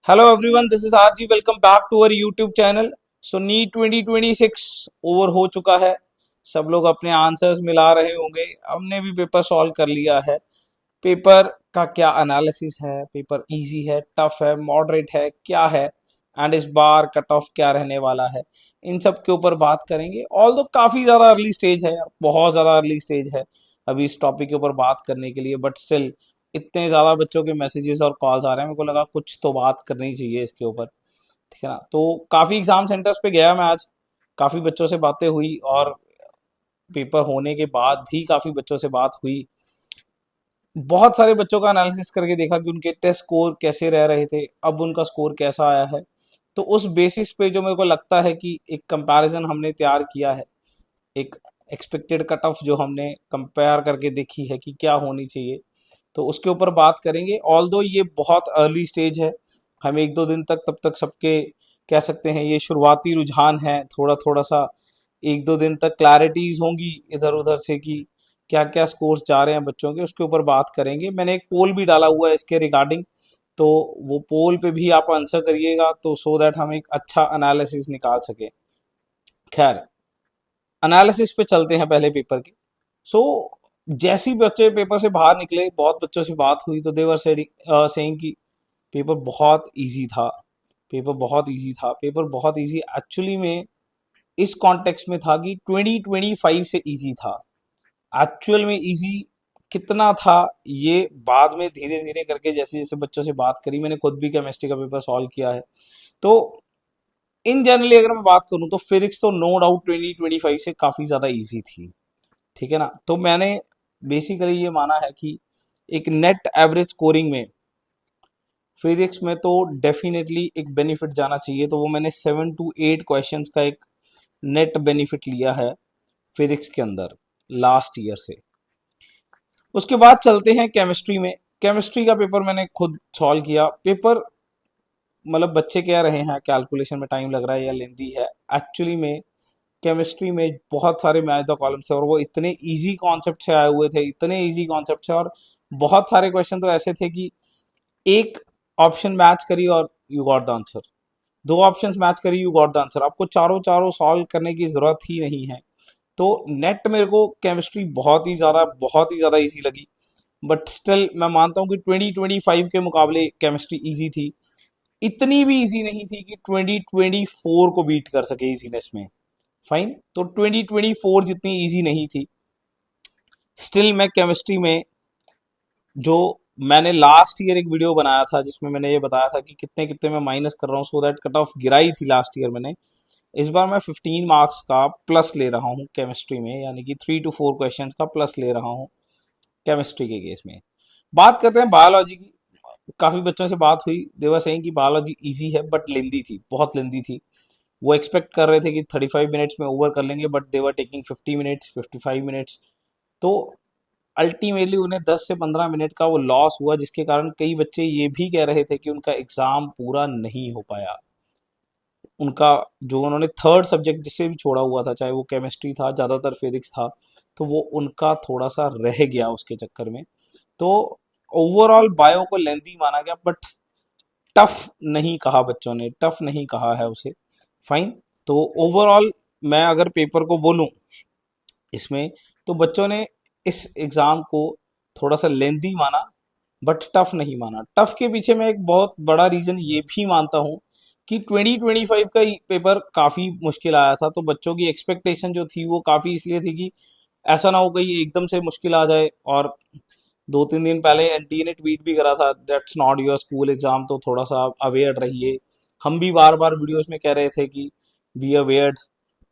Hello everyone, this is RG. Welcome back to our YouTube channel. So NEET 2026 over हो चुका है। सब लोग अपने आंसर्स मिला रहे होंगे। हमने भी पेपर सॉल्व कर लिया है। पेपर का क्या एनालिसिस है, पेपर इजी है, टफ है, मॉडरेट है, क्या है, एंड इस बार कट ऑफ क्या रहने वाला है, इन सब के ऊपर बात करेंगे। ऑल्दो काफी ज्यादा अर्ली स्टेज है, बहुत ज्यादा अर्ली स्टेज है अभी इस टॉपिक के ऊपर बात करने के लिए, बट स्टिल इतने ज्यादा बच्चों के मैसेजेस और कॉल्स आ रहे हैं, मेरे को लगा कुछ तो बात करनी चाहिए इसके ऊपर। ठीक है ना। तो काफी एग्जाम सेंटर्स पे गया मैं आज, काफी बच्चों से बातें हुई, और पेपर होने के बाद भी काफी बच्चों से बात हुई। बहुत सारे बच्चों का एनालिसिस करके देखा कि उनके टेस्ट स्कोर कैसे रह रहे थे, अब उनका स्कोर कैसा आया है। तो उस बेसिस पे जो मेरे को लगता है कि एक कंपैरिजन हमने तैयार किया है, एक एक्सपेक्टेड कट ऑफ जो हमने कंपेयर करके देखी है कि क्या होनी चाहिए, तो उसके ऊपर बात करेंगे। ऑल्दो ये बहुत अर्ली स्टेज है, हम एक दो दिन तक तब तक सबके कह सकते हैं ये शुरुआती रुझान है, थोड़ा थोड़ा सा एक दो दिन तक क्लैरिटीज होंगी इधर उधर से कि क्या क्या स्कोर्स जा रहे हैं बच्चों के, उसके ऊपर बात करेंगे। मैंने एक पोल भी डाला हुआ है इसके रिगार्डिंग, तो वो पोल पे भी आप आंसर करिएगा, तो सो दैट हम एक अच्छा एनालिसिस निकाल सके। खैर, एनालिसिस पे चलते हैं पहले पेपर के। सो जैसे ही बच्चे पेपर से बाहर निकले, बहुत बच्चों से बात हुई, तो देवर सेइंग कि पेपर बहुत इजी था, पेपर बहुत इजी था, पेपर बहुत इजी एक्चुअली में इस कॉन्टेक्स्ट में था कि 2025 से इजी था। एक्चुअल में इजी कितना था ये बाद में धीरे धीरे करके जैसे जैसे बच्चों से बात करी, मैंने खुद भी केमिस्ट्री का पेपर सॉल्व किया है, तो इन जनरली अगर मैं बात करूं तो फिजिक्स तो नो डाउट 2025 से काफी ज्यादा इजी थी। ठीक है ना। तो मैंने बेसिकली ये माना है कि एक नेट एवरेज स्कोरिंग में फिजिक्स में तो डेफिनेटली एक बेनिफिट जाना चाहिए, तो वो मैंने 7 to 8 क्वेश्चंस का एक नेट बेनिफिट लिया है फिजिक्स के अंदर लास्ट ईयर से। उसके बाद चलते हैं केमिस्ट्री में। केमिस्ट्री का पेपर मैंने खुद सॉल्व किया। पेपर मतलब बच्चे कह रहे हैं कैलकुलेशन में टाइम लग रहा है या लेंदी है, एक्चुअली में केमिस्ट्री में बहुत सारे मैच द कॉलम्स है, और वो इतने इजी कॉन्सेप्ट से आए हुए थे, इतने इजी कॉन्सेप्ट से, और बहुत सारे क्वेश्चन तो ऐसे थे कि एक ऑप्शन मैच करी और यू गॉट द आंसर, दो ऑप्शंस मैच करी यू गॉट द आंसर, आपको चारों चारों सॉल्व करने की जरूरत ही नहीं है। तो नेट मेरे को केमिस्ट्री बहुत ही ज्यादा इजी लगी, बट स्टिल मैं मानता हूँ कि 2025 के मुकाबले केमिस्ट्री इजी थी। इतनी भी इजी नहीं थी कि 2024 को बीट कर सके इजीनेस में। फाइन, तो 2024 जितनी इजी नहीं थी। स्टिल मैं केमिस्ट्री में जो मैंने लास्ट ईयर एक वीडियो बनाया था जिसमें मैंने ये बताया था कि कितने कितने मैं माइनस कर रहा हूँ, सो दैट कट ऑफ गिराई थी लास्ट ईयर मैंने। इस बार मैं 15 मार्क्स का प्लस ले रहा हूँ केमिस्ट्री में, यानी कि 3 to 4 क्वेश्चंस का प्लस ले रहा हूँ केमिस्ट्री के केस में। बात करते हैं बायोलॉजी की। काफी बच्चों से बात हुई, देवर सेइंग कि बायोलॉजी इजी है बट लेंदी थी, बहुत लेंदी थी। वो एक्सपेक्ट कर रहे थे कि 35 मिनट्स में ओवर कर लेंगे, but they're taking 50 minutes, 55 minutes. तो अल्टीमेटली उन्हें 10 से 15 मिनट का वो लॉस हुआ, जिसके कारण कई बच्चे ये भी कह रहे थे कि उनका एग्जाम पूरा नहीं हो पाया। उनका जो उन्होंने थर्ड सब्जेक्ट जिससे भी छोड़ा हुआ था, चाहे वो केमिस्ट्री था, ज़्यादातर फिजिक्स था, तो वो उनका थोड़ा सा रह गया उसके चक्कर में। तो ओवरऑल बायो को लेंदी माना गया, बट टफ नहीं कहा बच्चों ने, टफ नहीं कहा है उसे। फाइन। तो ओवरऑल मैं अगर पेपर को बोलूं इसमें, तो बच्चों ने इस एग्जाम को थोड़ा सा लेंदी माना, बट टफ नहीं माना। टफ के पीछे मैं एक बहुत बड़ा रीजन ये भी मानता हूँ कि 2025 का पेपर काफी मुश्किल आया था, तो बच्चों की एक्सपेक्टेशन जो थी वो काफी इसलिए थी कि ऐसा ना हो कहीं एकदम से मुश्किल आ जाए। और 2-3 दिन पहले एनटीए ने ट्वीट भी करा था, that's not your school exam, तो थोड़ा सा अवेयर रहिए। हम भी बार बार वीडियोस में कह रहे थे कि बी अवेयर।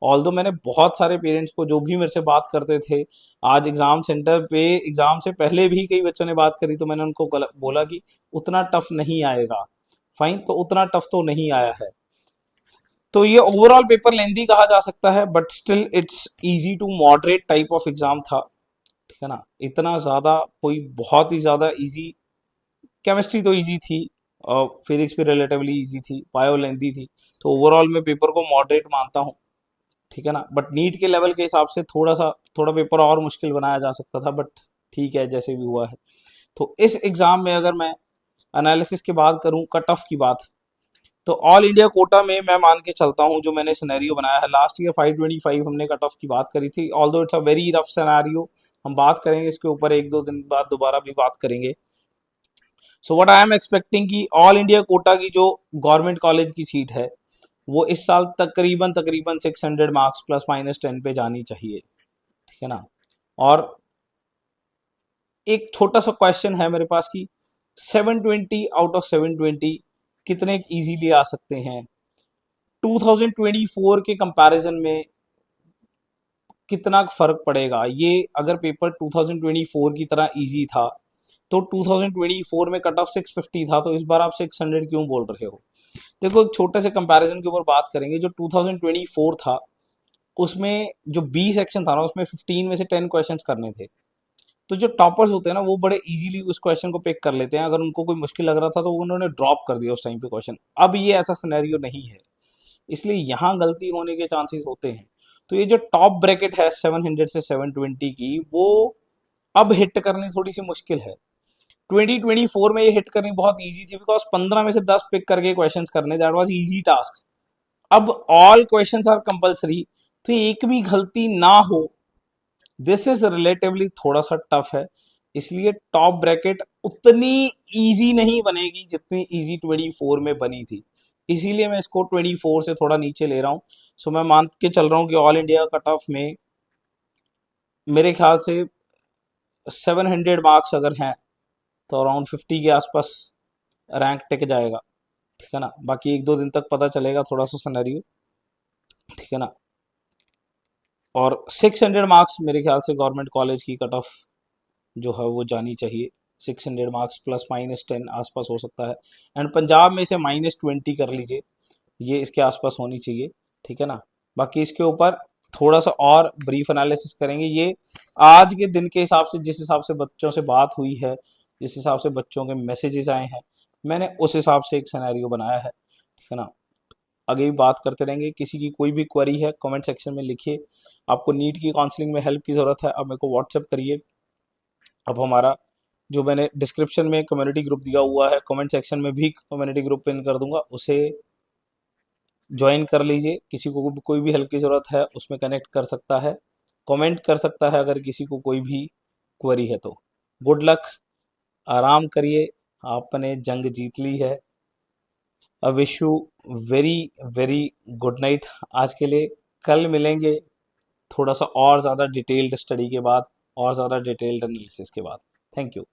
ऑल्दो मैंने बहुत सारे पेरेंट्स को जो भी मेरे से बात करते थे आज एग्जाम सेंटर पे, एग्जाम से पहले भी कई बच्चों ने बात करी, तो मैंने उनको बोला कि उतना टफ नहीं आएगा। फाइन, तो उतना टफ तो नहीं आया है। तो ये ओवरऑल पेपर लेंदी कहा जा सकता है, but still it's easy to moderate type of exam था। ठीक है ना। इतना ज्यादा कोई बहुत ही ज्यादा इजी, केमिस्ट्री तो इजी थी, और फिजिक्स भी रिलेटिवली इजी थी, बायो लेंदी थी। तो ओवरऑल मैं पेपर को मॉडरेट मानता हूँ। ठीक है ना। बट नीट के लेवल के हिसाब से थोड़ा पेपर और मुश्किल बनाया जा सकता था, बट ठीक है जैसे भी हुआ है। तो इस एग्जाम में अगर मैं एनालिसिस की बात करूं, कट ऑफ की बात, तो ऑल इंडिया कोटा में मैं मान के चलता हूँ, जो मैंने सिनेरियो बनाया है, लास्ट ईयर 525 हमने कट ऑफ की बात करी थी, although it's a very rough scenario, हम बात करेंगे इसके ऊपर एक दो दिन बाद, दोबारा भी बात करेंगे। So what I am expecting कि ऑल इंडिया कोटा की जो गवर्नमेंट कॉलेज की सीट है वो इस साल तकरीबन तकरीबन 600 मार्क्स प्लस माइनस 10 पे जानी चाहिए, ठीक है ना। और एक छोटा सा क्वेश्चन है मेरे पास कि 720 आउट ऑफ 720 कितने इजीली आ सकते हैं 2024 के कंपैरिजन में, कितना फर्क पड़ेगा ये अगर पेपर 2024 की तरह इजी था। तो 2024 में कट ऑफ 650 था, तो इस बार आप 600 क्यों बोल रहे हो। देखो एक छोटे से कंपैरिजन के ऊपर बात करेंगे, जो 2024 था उसमें जो बी सेक्शन था ना, उसमें 15 में से 10 क्वेश्चंस करने थे। तो जो टॉपर्स होते हैं ना वो बड़े इजीली उस क्वेश्चन को पिक कर लेते हैं, अगर उनको कोई मुश्किल लग रहा था तो उन्होंने ड्रॉप कर दिया उस टाइम पे क्वेश्चन। अब ये ऐसा सिनेरियो नहीं है, इसलिए यहाँ गलती होने के चांसेस होते हैं। तो ये जो टॉप ब्रैकेट है 700 से 720 की, वो अब हिट करनी थोड़ी सी मुश्किल है। 2024 में ये हिट करनी बहुत इजी थी, बिकॉज 15 में से 10 पिक करके क्वेश्चंस करने, दैट वाज इजी टास्क। अब ऑल क्वेश्चंस आर कंपलसरी, तो एक भी गलती ना हो, दिस इज रिलेटिवली थोड़ा सा टफ है। इसलिए टॉप ब्रैकेट उतनी इजी नहीं बनेगी जितनी इजी 24 में बनी थी, इसीलिए मैं इसको 24 से थोड़ा नीचे ले रहा हूं। सो मैं मान के चल रहा हूं कि ऑल इंडिया कट ऑफ में मेरे ख्याल से 700 मार्क्स अगर हैं तो अराउंड 50 के आसपास रैंक टिक जाएगा, ठीक है ना। बाकी एक दो दिन तक पता चलेगा थोड़ा सा सिनेरियो, ठीक है ना। और 600 मार्क्स मेरे ख्याल से गवर्नमेंट कॉलेज की कट ऑफ जो है वो जानी चाहिए, 600 मार्क्स प्लस माइनस 10 आसपास हो सकता है। एंड पंजाब में से -20 कर लीजिए, ये इसके आसपास होनी चाहिए, ठीक है ना। बाकी इसके ऊपर थोड़ा सा और ब्रीफ एनालिसिस करेंगे। ये आज के दिन के हिसाब से, जिस हिसाब से बच्चों से बात हुई है, जिस हिसाब से बच्चों के मैसेजेस आए हैं, मैंने उस हिसाब से एक सिनेरियो बनाया है, ठीक है ना। आगे भी बात करते रहेंगे। किसी की कोई भी क्वेरी है कमेंट सेक्शन में लिखिए। आपको नीट की काउंसलिंग में हेल्प की ज़रूरत है, अब मेरे को व्हाट्सएप करिए। अब हमारा जो मैंने डिस्क्रिप्शन में कम्युनिटी ग्रुप दिया हुआ है, कमेंट सेक्शन में भी कम्युनिटी ग्रुप पिन कर दूंगा, उसे ज्वाइन कर लीजिए। किसी को भी कोई भी हेल्प की ज़रूरत है उसमें कनेक्ट कर सकता है, कमेंट कर सकता है अगर किसी को कोई भी क्वेरी है तो। गुड लक, आराम करिए, आपने जंग जीत ली है। I wish you very very good night आज के लिए। कल मिलेंगे थोड़ा सा और ज़्यादा डिटेल्ड स्टडी के बाद और ज़्यादा डिटेल्ड एनालिसिस के बाद। Thank you.